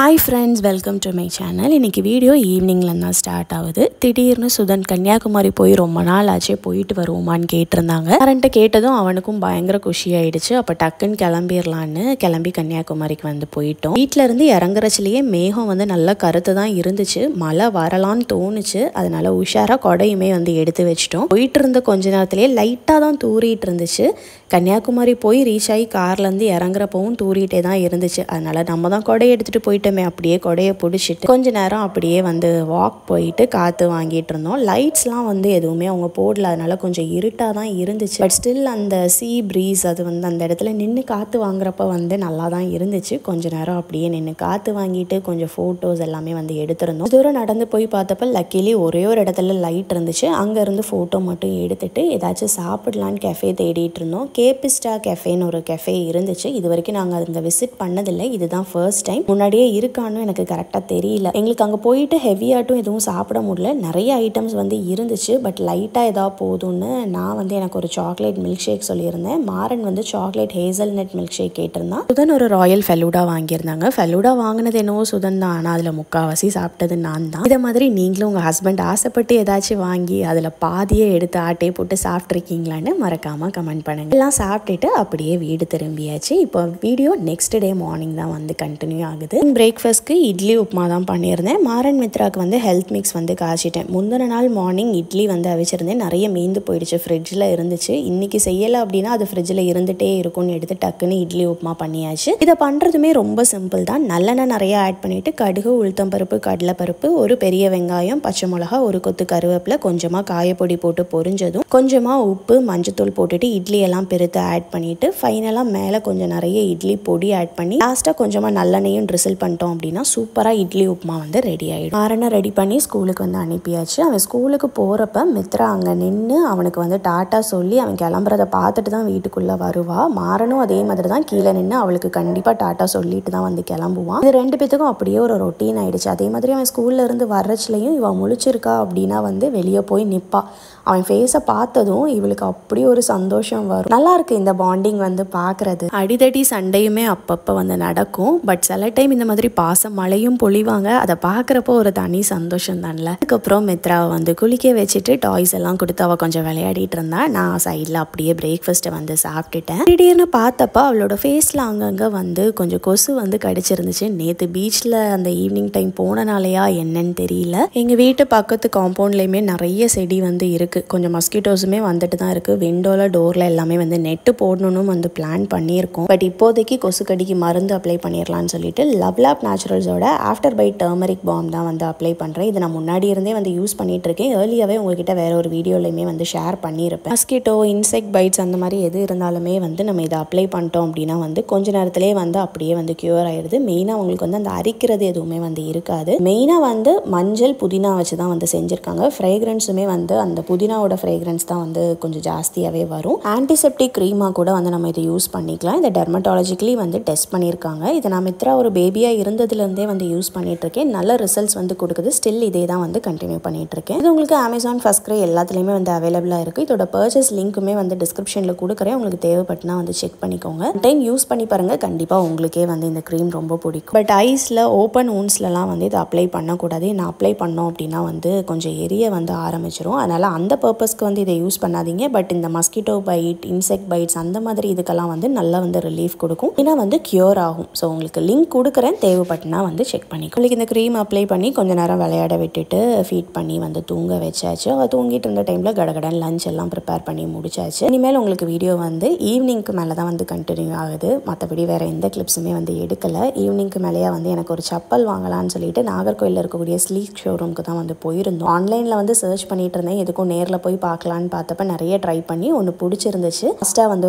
Hi friends, welcome to my channel. இன்னைக்கு video ஈவினிங்ல தான் ஸ்டார்ட் ஆகுது. திடீர்னு சுதன் கன்னியாகுமரி போய் ரொம்ப நாள் ஆச்சு, போயிட்டு வருவோமான்னு கேட்டிருந்தாங்க. கரண்ட்டை கேட்டதும் அவனுக்கும் பயங்கர குஷி ஆயிடுச்சு. அப்போ டக்குன்னு கிளம்பிடலான்னு கிளம்பி கன்னியாகுமரிக்கு வந்து போயிட்டோம். வீட்டில இருந்து இறங்குறச்சுலேயே மேகம் வந்து நல்லா கருத்து தான் இருந்துச்சு. மழை வரலான்னு தோணுச்சு. அதனால உஷாராக கொடையுமே வந்து எடுத்து வச்சிட்டோம். போயிட்டு இருந்த கொஞ்ச நேரத்துலேயே லைட்டாக தான் தூறிட்டு இருந்துச்சு. கன்னியாகுமரி போய் ரீச் ஆகி கார்லேருந்து இறங்குறப்பவும் தூரிட்டே தான் இருந்துச்சு. அதனால நம்ம தான் கொடை எடுத்துகிட்டு போயிட்டோமே, அப்படியே கொடையை பிடிச்சிட்டு கொஞ்ச நேரம் அப்படியே வந்து வாக் போயிட்டு காற்று வாங்கிட்டு இருந்தோம். லைட்ஸ்லாம் வந்து எதுவுமே அவங்க போடல, அதனால கொஞ்சம் இருட்டாக தான் இருந்துச்சு. பட் ஸ்டில் அந்த சீ ப்ரீஸ் அது வந்து அந்த இடத்துல நின்று காற்று வாங்குறப்ப வந்து நல்லா தான் இருந்துச்சு. கொஞ்ச நேரம் அப்படியே நின்று காற்று வாங்கிட்டு கொஞ்சம் ஃபோட்டோஸ் எல்லாமே வந்து எடுத்திருந்தோம். தூரம் நடந்து போய் பார்த்தப்ப லக்கிலி ஒரே ஒரு இடத்துல லைட் இருந்துச்சு. அங்கேருந்து ஃபோட்டோ மட்டும் எடுத்துட்டு ஏதாச்சும் சாப்பிடலான்னு கெஃபே தேடிட்டு இருந்தோம். கேபிஸ்டா கெஃபேன்னு ஒரு கெஃபே இருந்துச்சு. இது வரைக்கும் நாங்கள் அங்கே விசிட் பண்ணதில்லை, இதுதான் ஃபர்ஸ்ட் டைம். முன்னாடியே இருக்கான்னு எனக்கு கரெக்டாக தெரியல. எங்களுக்கு அங்கே போயிட்டு ஹெவியாட்டும் எதுவும் சாப்பிட முடியல. நிறைய ஐட்டம்ஸ் வந்து இருந்துச்சு. பட் லைட்டாக ஏதாவது போதும்னு நான் வந்து எனக்கு ஒரு சாக்லேட் மில்க் ஷேக் சொல்லியிருந்தேன். மாறன் வந்து சாக்லேட் ஹேசல்நட் மில்க் ஷேக் கேட்டிருந்தான். சுதன் ஒரு ராயல் ஃபெலூடா வாங்கியிருந்தாங்க. ஃபெலூடா வாங்கினது என்னவோ சுதன் தான், ஆனால் அதில் முக்கால்வாசி சாப்பிட்டது நான் தான். இதை மாதிரி நீங்களும் உங்கள் ஹஸ்பண்ட் ஆசைப்பட்டு ஏதாச்சும் வாங்கி அதில் பாதியே எடுத்து ஆட்டையை போட்டு சாப்பிட்ருக்கீங்களான்னு மறக்காமல் கமெண்ட் பண்ணுங்க. எல்லாம் சாப்பிட்டுட்டு அப்படியே வீடு திரும்பியாச்சு. இப்போ வீடியோ நெக்ஸ்ட் டே மார்னிங் தான் வந்து கண்டினியூ ஆகுது. பிரேக்ஃபாஸ்ட்க்கு இட்லி உப்புமா தான் பண்ணியிருந்தேன். மாறன் மித்ராக்கு வந்து ஹெல்த் மிக்ஸ் வந்து காய்ச்சிட்டேன். முந்தின நாள் மார்னிங் இட்லி வந்து அவிச்சிருந்தேன். நிறைய மீந்து போயிடுச்சு, ஃப்ரிட்ஜில் இருந்துச்சு. இன்னைக்கு செய்யலை அப்படின்னா அது ஃப்ரிட்ஜில் இருந்துகிட்டே இருக்கும்னு எடுத்து டக்குன்னு இட்லி உப்புமா பண்ணியாச்சு. இதை பண்ணுறதுமே ரொம்ப சிம்பிள் தான். நல்லெண்ணெய் நிறைய ஆட் பண்ணிவிட்டு கடுகு, உளுத்தம்பருப்பு, கடலைப்பருப்பு, ஒரு பெரிய வெங்காயம், பச்சை மிளகா, ஒரு கொத்து கருவேப்பிலை, கொஞ்சமாக காயப்பொடி போட்டு பொரிஞ்சதும் கொஞ்சமாக உப்பு, மஞ்சத்தூள் போட்டுட்டு இட்லி எல்லாம் பெருத்து ஆட் பண்ணிவிட்டு ஃபைனலாக மேலே கொஞ்சம் நிறைய இட்லி பொடி ஆட் பண்ணி லாஸ்ட்டாக கொஞ்சமாக நல்லெண்ணையும் ட்ரிசில் பண்ணிட்டோம் அப்படின்னா சூப்பராக இட்லி உப்புமா வந்து ரெடி ஆகிடும். மாறனை ரெடி பண்ணி ஸ்கூலுக்கு வந்து அனுப்பியாச்சு. அவன் ஸ்கூலுக்கு போகிறப்ப மித்ரா அங்கே நின்று அவனுக்கு வந்து டாட்டா சொல்லி அவன் கிளம்புறதை பார்த்துட்டு தான் வீட்டுக்குள்ளே வருவா. மாறனும் அதே மாதிரி தான் கீழே நின்று அவளுக்கு கண்டிப்பாக டாட்டா சொல்லிட்டு தான் வந்து கிளம்புவான். இது ரெண்டு பேத்துக்கும் அப்படியே ஒரு ரொட்டீன் ஆகிடுச்சு. அதே மாதிரி அவன் ஸ்கூல்ல இருந்து வர்றச்சுலையும் இவன் முழிச்சிருக்கா அப்படின்னா வந்து வெளியே போய் நிற்பா. அவன் ஃபேஸை பார்த்ததும் இவளுக்கு அப்படி ஒரு சந்தோஷம் வரும். நல்லா இருக்கு இந்த பாண்டிங் வந்து பார்க்கறது. அடிதடி சண்டையுமே அப்பப்போ வந்து நடக்கும். பட் சில டைம் இந்த மாதிரி பாசம் மழையும் பொழிவாங்க. அதை பார்க்குறப்போ ஒரு தனி சந்தோஷம் தான்ல. அதுக்கப்புறம் மித்ராவை வந்து குளிக்க வச்சுட்டு டாய்ஸ் எல்லாம் கொடுத்து அவள் கொஞ்சம் விளையாடிட்டு இருந்தா. நான் சைடில் அப்படியே பிரேக்ஃபாஸ்ட்டை வந்து சாப்பிட்டுட்டேன். திடீர்னு பார்த்தப்ப அவளோட ஃபேஸில் அங்கங்கே வந்து கொஞ்சம் கொசு வந்து கடிச்சிருந்துச்சு. நேற்று பீச்சில் அந்த ஈவினிங் டைம் போனனாலையா என்னன்னு தெரியல. எங்கள் வீட்டு பக்கத்து காம்பவுண்ட்லேயுமே நிறைய செடி வந்து இருக்குது. கொஞ்சம் மஸ்கிட்டோஸுமே வந்துட்டு தான் இருக்குது. விண்டோவில் டோரில் எல்லாமே வந்து நெட்டு போடணும்னு வந்து பிளான் பண்ணியிருக்கோம். பட் இப்போதைக்கு கொசு கடிக்கு மருந்து அப்ளை பண்ணிடலான்னு சொல்லிட்டு லவ்லாப் நேச்சுரல்ஸோட ஆஃப்டர் பைட் டர்மரிக் பாம் தான் வந்து அப்ளை பண்ணுறேன். இது நான் முன்னாடி இருந்தே வந்து யூஸ் பண்ணிட்டு இருக்கேன். ஏர்லியாகவே உங்ககிட்ட வேற ஒரு வீடியோலையுமே வந்து ஷேர் பண்ணியிருப்பேன். மஸ்கிட்டோ, இன்செக்ட் பைட்ஸ் அந்த மாதிரி எது இருந்தாலுமே வந்து நம்ம இதை அப்ளை பண்ணிட்டோம் அப்படின்னா வந்து கொஞ்ச நேரத்திலே வந்து அப்படியே வந்து க்யூர் ஆயிடுது. மெயினாக அவங்களுக்கு வந்து அந்த அரிக்கிறது எதுவுமே வந்து இருக்காது. மெயினாக வந்து மஞ்சள், புதினா வச்சு தான் வந்து செஞ்சுருக்காங்க. ஃப்ரேக்ரன்ஸுமே வந்து அந்த புதினாவோட ஃப்ரேக்ரன்ஸ் தான் வந்து கொஞ்சம் ஜாஸ்தியாகவே வரும். ஆன்டிசெப்டிக் க்ரீமாக கூட வந்து நம்ம இதை யூஸ் பண்ணிக்கலாம். இதை டெர்மட்டாலஜிக்கலி வந்து டெஸ்ட் பண்ணியிருக்காங்க. இதை நான் மித்ரா ஒரு பேபியாக இருந்ததுலேருந்தே வந்து யூஸ் பண்ணிகிட்ருக்கேன். நல்ல ரிசல்ட்ஸ் வந்து கொடுக்குது. ஸ்டில் இதே தான் வந்து கண்டினியூ பண்ணிகிட்ருக்கேன். இது உங்களுக்கு அமேசான், ஃபர்ஸ்ட் கிரை எல்லாத்துலேயுமே வந்து அவைலபிளாக இருக்குது. இதோட பர்ச்சேஸ் லிங்க்குமே வந்து டிஸ்கிரிப்ஷனில் கொடுக்குறேன். உங்களுக்கு தேவைப்பட்டுனா வந்து செக் பண்ணிக்கோங்க. டைம் யூஸ் பண்ணி பாருங்கள், கண்டிப்பாக உங்களுக்கே வந்து இந்த க்ரீம் ரொம்ப பிடிக்கும். பட் ஐஸில், ஓப்பன் ஊன்ஸ்லலாம் வந்து இதை அப்ளை பண்ணக்கூடாது. நான் அப்ளை பண்ணோம் அப்படின்னா வந்து கொஞ்சம் எரிய வந்து ஆரம்பிச்சிரும். அதனால் அந்த பர்பஸ்க்கு வந்து இதை யூஸ் பண்ணாதீங்க. பட் இந்த மஸ்கிட்டோ பைட், இன்செக்ட் பைட்ஸ் அந்த மாதிரி இதுக்கெல்லாம் வந்து நல்லா வந்து ரிலீஃப் கொடுக்கும். ஏன்னா வந்து க்யூர் ஆகும். ஸோ உங்களுக்கு லிங்க் கொடுக்குறேன், தேவைப்பட்டுனா வந்து செக் பண்ணிக்கோ. உங்களுக்கு இந்த க்ரீம் அப்ளை பண்ணி கொஞ்சம் நேரம் விளையாட விட்டுட்டு ஃபீட் பண்ணி வந்து தூங்க வச்சாச்சு. அவள் தூங்கிட்டு இருந்த டைமில் கடகடன் லஞ்ச் எல்லாம் ப்ரிப்பேர் பண்ணி முடிச்சாச்சு. இனிமேல் உங்களுக்கு வீடியோ வந்து ஈவினிங்க்கு மேலே தான் வந்து கண்டினியூ ஆகுது. மற்றபடி வேறு எந்த கிளிப்ஸுமே வந்து எடுக்கலை. ஈவினிங்க்கு மேலேயே வந்து எனக்கு ஒரு செப்பல் வாங்கலான்னு சொல்லிட்டு நாகர்கோயிலில் இருக்கக்கூடிய ஸ்லீக் ஷோரூமுக்கு தான் வந்து போயிருந்தோம். ஆன்லைனில் வந்து சர்ச் பண்ணிட்டு இருந்தேன், எதுக்கும் நேரில் போய் பார்க்கலான்னு பார்த்தப்ப நிறைய ட்ரை பண்ணி ஒன்று பிடிச்சிருந்துச்சு. ஃபஸ்ட்டாக வந்து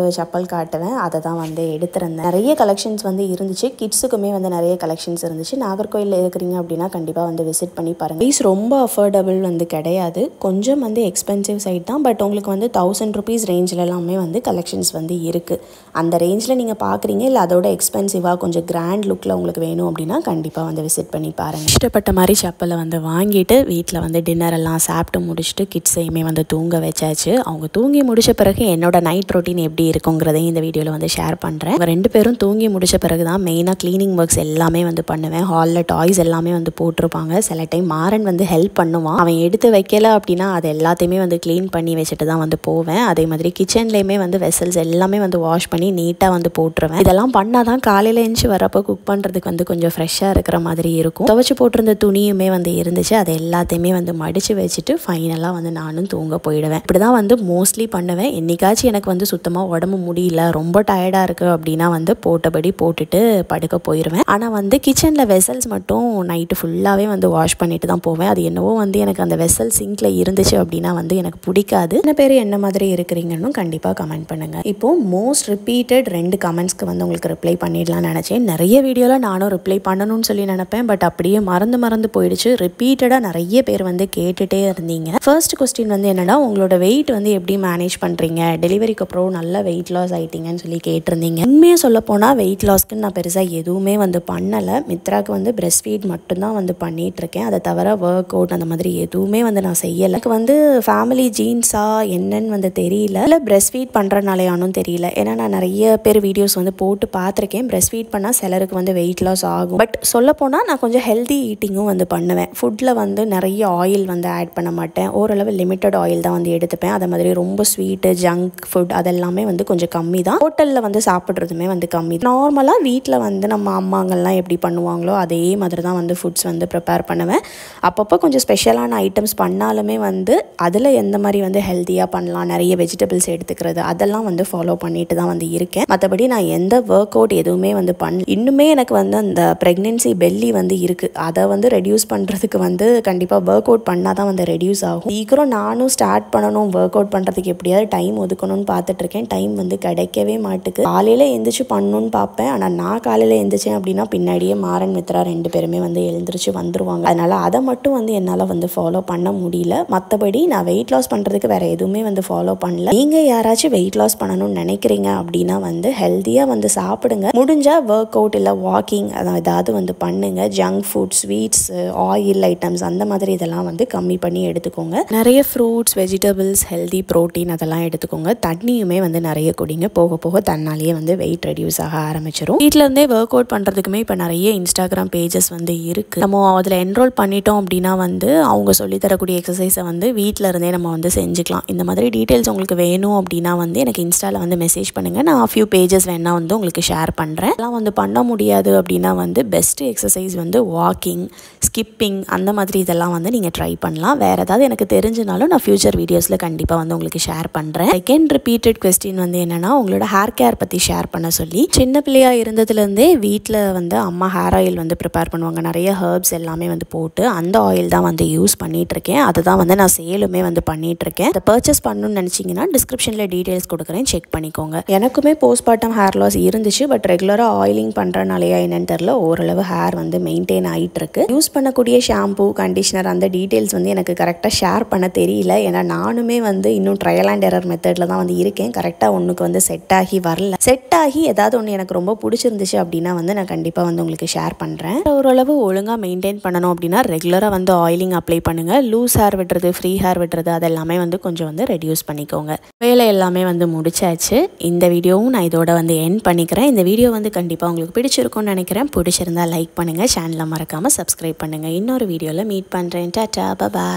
ஒரு செப்பல் காட்டுவேன், அதை தான் வந்து எடுத்திருந்தேன். நிறைய கலெக்ஷன்ஸ் வந்து இருந்துச்சு. கிட்ஸுக்குமே வந்து நிறைய கலெக்ஷன்ஸ் இருந்துச்சு. நாகர்கோயிலில் இருக்கிறீங்க அப்படின்னா கண்டிப்பாக வந்து விசிட் பண்ணி பாருங்கள். ப்ரைஸ் ரொம்ப அஃபோர்டபுள் வந்து கிடையாது, கொஞ்சம் வந்து எக்ஸ்பென்சிவ் சைட் தான். பட் உங்களுக்கு வந்து 1000 rupees ரேஞ்சில் எல்லாமே வந்து கலெக்ஷன்ஸ் வந்து இருக்குது. அந்த ரேஞ்சில் நீங்கள் பார்க்குறீங்க, இல்லை அதோட எக்ஸ்பென்சிவாக கொஞ்சம் கிராண்ட் லுக்கில் உங்களுக்கு வேணும் அப்படின்னா கண்டிப்பாக வந்து விசிட் பண்ணி பாருங்கள். இஷ்டப்பட்ட மாதிரி செப்பலை வந்து வாங்கிட்டு வீட்டில் வந்து டின்னர் எல்லாம் சாப்பிட்டு முடிச்சுட்டு கிட்ஸையுமே வந்து தூங்க வச்சாச்சு. அவங்க தூங்கி முடிச்ச பிறகு என்னோட நைட் ரொட்டீன் எப்படி இருக்குங்கிறதையும் இந்த வீடியோவில் வந்து ஷேர் பண்ணுறேன். அவங்க ரெண்டு பேரும் தூங்கி முடிச்ச பிறகு தான் மெயினாக க்ளீனிங் ஒர்க்ஸ் எல்லாமே எல்லாமே வந்து பண்ணுவேன். ஹாலில் டாய்ஸ் எல்லாமே வந்து போட்டிருப்பாங்க. சில டைம் மாறன் வந்து ஹெல்ப் பண்ணுவான். அவன் எடுத்து வைக்கல அப்படின்னா அது எல்லாத்தையுமே வந்து க்ளீன் பண்ணி வச்சுட்டு தான் வந்து போவேன். அதே மாதிரி கிச்சன்லேயுமே வந்து வெசல்ஸ் எல்லாமே வந்து வாஷ் பண்ணி நீட்டாக வந்து போட்டுருவேன். இதெல்லாம் பண்ணால் தான் காலையில் எழுந்துச்சு வரப்போ குக் பண்ணுறதுக்கு வந்து கொஞ்சம் ஃப்ரெஷ்ஷாக இருக்கிற மாதிரி இருக்கும். துவைச்சி போட்டிருந்த துணியுமே வந்து இருந்துச்சு. அதை எல்லாத்தையுமே வந்து மடித்து வச்சுட்டு ஃபைனலாக வந்து நானும் தூங்க போயிடுவேன். இப்படி தான் வந்து மோஸ்ட்லி பண்ணுவேன். என்னைக்காச்சும் எனக்கு வந்து சுத்தமாக உடம்பு முடியல, ரொம்ப டயர்டாக இருக்குது அப்படின்னா வந்து போட்டபடி போட்டுட்டு படுக்க போயிடுவேன். ஆனால் வந்து கிச்சனில் வெசல்ஸ் மட்டும் நைட்டு ஃபுல்லாகவே வந்து வாஷ் பண்ணிட்டு தான் போவேன். அது என்னவோ வந்து எனக்கு அந்த வெசல் சிங்கில் இருந்துச்சு அப்படின்னா வந்து எனக்கு பிடிக்காது. என்ன பேர் என்ன மாதிரி இருக்கிறீங்கன்னு கண்டிப்பாக கமெண்ட் பண்ணுங்கள். இப்போது மோஸ்ட் ரிப்பீட்டட் 2 கமெண்ட்ஸ்க்கு வந்து உங்களுக்கு ரிப்ளை பண்ணிடலாம்னு நினச்சேன். நிறைய வீடியோவில் நானும் ரிப்ளை பண்ணணும்னு சொல்லி நினைப்பேன். பட் அப்படியே மறந்து போயிடுச்சு. ரிப்பீட்டடாக நிறைய பேர் வந்து கேட்டுகிட்டே இருந்தீங்க. ஃபர்ஸ்ட் கொஸ்டின் வந்து என்னன்னா, உங்களோட வெயிட் வந்து எப்படி மேனேஜ் பண்ணுறீங்க, டெலிவரிக்கு அப்புறம் நல்ல வெயிட் லாஸ் ஆகிட்டீங்கன்னு சொல்லி கேட்டிருந்தீங்க. உண்மையாக சொல்ல போனால் வெயிட் லாஸ்க்கு நான் பெருசாக எதுவுமே வந்து பண்ணலை. மித்ராக்கு வந்து பிரெஸ்ட் ஃபீட் மட்டும்தான் வந்து பண்ணிகிட்ருக்கேன். அதை தவிர ஒர்க் அவுட் அந்த மாதிரி எதுவுமே வந்து நான் செய்யலை. எனக்கு வந்து ஃபேமிலி ஜீன்ஸா என்னன்னு வந்து தெரியல, இல்லை பிரெஸ்ட் ஃபீட் பண்ணுறனாலையானும் தெரியல. ஏன்னா நான் நிறைய பேர் வீடியோஸ் வந்து போட்டு பார்த்துருக்கேன். பிரெஸ்ட் ஃபீட் பண்ணால் சிலருக்கு வந்து வெயிட் லாஸ் ஆகும். பட் சொல்லப்போனால் நான் கொஞ்சம் ஹெல்தி ஈட்டிங்கும் வந்து பண்ணுவேன். ஃபுட்டில் வந்து நிறைய ஆயில் வந்து ஆட் பண்ண மாட்டேன். ஓரளவு லிமிட்டட் ஆயில் தான் வந்து எடுத்துப்பேன். அதே மாதிரி ரொம்ப ஸ்வீட்டு ஜங்க் ஃபுட் அதெல்லாமே வந்து கொஞ்சம் கம்மி தான். ஹோட்டலில் வந்து சாப்பிட்றதுமே வந்து கம்மி. நார்மலாக வீட்டில் வந்து நம்ம அம்மாங்கள்லாம் எப்படி பண்ணுவாங்களோ அதே மாதிரி தான் வந்து ஃபுட்ஸ் வந்து ப்ரிப்பேர் பண்ணுவேன். அப்பப்போ கொஞ்சம் ஸ்பெஷலான ஐட்டம்ஸ் பண்ணாலுமே வந்து அதில் எந்த மாதிரி வந்து ஹெல்த்தியாக பண்ணலாம், நிறைய வெஜிடபிள்ஸ் எடுத்துக்கிறது அதெல்லாம் வந்து ஃபாலோ பண்ணிட்டு தான் வந்து இருக்கேன். மற்றபடி நான் எந்த ஒர்க் அவுட் எதுவுமே வந்து இன்னுமே எனக்கு வந்து அந்த ப்ரெக்னென்சி பெல்லி வந்து இருக்குது. அதை வந்து ரெடியூஸ் பண்ணுறதுக்கு வந்து கண்டிப்பாக ஒர்க் அவுட் பண்ணால் தான் வந்து ரெடியூஸ் ஆகும். சீக்கிரம் நானும் ஸ்டார்ட் பண்ணணும் ஒர்க் அவுட் பண்ணுறதுக்கு, எப்படியாவது டைம் ஒதுக்கணும்னு பார்த்துட்ருக்கேன். டைம் வந்து கிடைக்கவே மாட்டுக்கு. காலையில் எழுந்திரிச்சு பண்ணணும்னு பார்ப்பேன். ஆனால் நான் காலையில் எழுந்திரிச்சேன் அப்படின்னா பின்னாடியே மாறன் மித்ரா 2 பேருமே வந்து எழுந்திரிச்சு வந்துருவாங்க. அதனால் அதை மட்டும் வந்து என்னால் வந்து ஃபாலோ பண்ண முடியல. மற்றபடி நான் வெயிட் லாஸ் பண்ணுறதுக்கு வேறு எதுவுமே வந்து ஃபாலோ பண்ணல. நீங்கள் யாராச்சும் வெயிட் லாஸ் பண்ணணும்னு நினைக்கிறீங்க அப்படின்னா வந்து ஹெல்த்தியாக வந்து சாப்பிடுங்க. முடிஞ்சால் ஒர்க் அவுட் இல்லை வாக்கிங் ஏதாவது வந்து பண்ணுங்க. Junk food, sweets, oil items அந்த மாதிரி இதெல்லாம் வந்து கம்மி பண்ணி எடுத்துக்கோங்க. நிறைய ஃப்ரூட்ஸ், வெஜிடபிள்ஸ், ஹெல்தி ப்ரோட்டீன் அதெல்லாம் எடுத்துக்கோங்க. தண்ணியுமே வந்து நிறைய குடிங்க. போக போக தன்னாலேயே வந்து வெயிட் ரெடியூஸ் ஆக ஆரம்பிச்சிடும். வீட்டில் இருந்தே ஒர்க் அவுட் பண்ணுறதுக்குமே இப்போ நிறைய இன்ஸ்டாகிராம் பேஜஸ் வந்து இருக்குது. நம்ம அதில் என்ரோல் பண்ணிட்டோம் அப்படின்னா வந்து அவங்க சொல்லித்தரக்கூடிய எக்ஸசைஸை வந்து வீட்டில் இருந்தே நம்ம வந்து செஞ்சுக்கலாம். இந்த மாதிரி டீட்டெயில்ஸ் உங்களுக்கு வேணும் அப்படின்னா வந்து எனக்கு இன்ஸ்டாவில் வந்து மெசேஜ் பண்ணுங்கள். நான் ஃபியூ பேஜஸ் வேணால் வந்து உங்களுக்கு ஷேர் பண்ணுறேன். அதெல்லாம் வந்து பண்ண முடியாது அப்படின்னா வந்து பெஸ்ட்டு எக்ஸசைஸ் வந்து வாக்கிங், ஸ்கிப்பிங் அந்த மாதிரி இதெல்லாம் வந்து நீங்கள் ட்ரை பண்ணலாம். வேறு ஏதாவது எனக்கு தெரிஞ்சினாலும் நான் ஃபியூச்சர் வீடியோஸில் கண்டிப்பாக வந்து உங்களுக்கு ஷேர் பண்ணுறேன். செகண்ட் ரிப்பீட்டட் கொஸ்டின் வந்து என்னென்னா, உங்களோட ஹேர் கேர் பற்றி ஷேர் பண்ண சொல்லி. சின்ன பிள்ளையாக இருந்ததுலேருந்தே வீட்டில் வந்து அம்மா ஹேர் ஆயில் வந்து ப்ரிப்பேர் பண்ணுவாங்க. நிறைய ஹர்ப்ஸ் எல்லாமே வந்து போட்டு அந்த ஆயில் தான் வந்து யூஸ் பண்ணிகிட்ருக்கேன். அதுதான் வந்து நான் சேலுமே வந்து பண்ணிகிட்ருக்கேன். அதை பர்ச்சேஸ் பண்ணணும்னு நினச்சிங்கன்னா டிஸ்கிரிப்ஷனில் டீட்டெயில்ஸ் கொடுக்குறேன், செக் பண்ணிக்கோங்க. எனக்குமே போஸ்ட்மார்ட்டம் ஹேர் லாஸ் இருந்துச்சு. பட் ரெகுலராக ஆயிலிங் பண்ணுறனாலையா என்னன்னு தெரில, ஓரளவு ஹேர் வந்து மெயின்டைன் ஆகிட்டு இருக்கு. யூஸ் பண்ணக்கூடிய ஷாம்பூ, கண்டிஷனர் அந்த டீட்டெயில்ஸ் வந்து எனக்கு கரெக்டாக ஷேர் பண்ண தெரியல. ஏன்னா நானுமே வந்து இன்னும் ட்ரையல் அண்ட் எரர் மெத்தடில் தான் வந்து இருக்கேன். கரெக்டாக ஒன்றுக்கு வந்து செட் ஆகி வரல. செட் ஆகி ஏதாவது ஒன்று எனக்கு ரொம்ப பிடிச்சிருந்துச்சு அப்படின்னா வந்து நான் கண்டிப்பாக வந்து உங்களுக்கு ஷேர் பண்ணுறேன். ஓரளவு ஒழுங்காக மெயின்டைன் பண்ணணும் அப்படின்னா ரெகுலராக வந்து ஆயிலிங் அப்ளை பண்ணுங்கள். லூஸ் ஹேர் விடுறது, ஃப்ரீ ஹேர் விடுறது அதெல்லாமே வந்து கொஞ்சம் வந்து ரெடியூஸ் பண்ணிக்கோங்க. வேலை எல்லாமே வந்து முடிச்சாச்சு. இந்த வீடியோவும் நான் இதோட வந்து எண்ட் பண்ணிக்கிறேன். இந்த வீடியோ வந்து கண்டிப்பாக உங்களுக்கு பிடிச்சிருக்கும்னு நினைக்கிறேன். பிடிச்சிருந்தா லைக் பண்ணுங்கள், சேனலை மறக்காமல் சப்ஸ்கிரைப் பண்ணுங்கள். இன்னொரு வீடியோவில் மீட் பண்ணுறேன். டாடா, பாய்.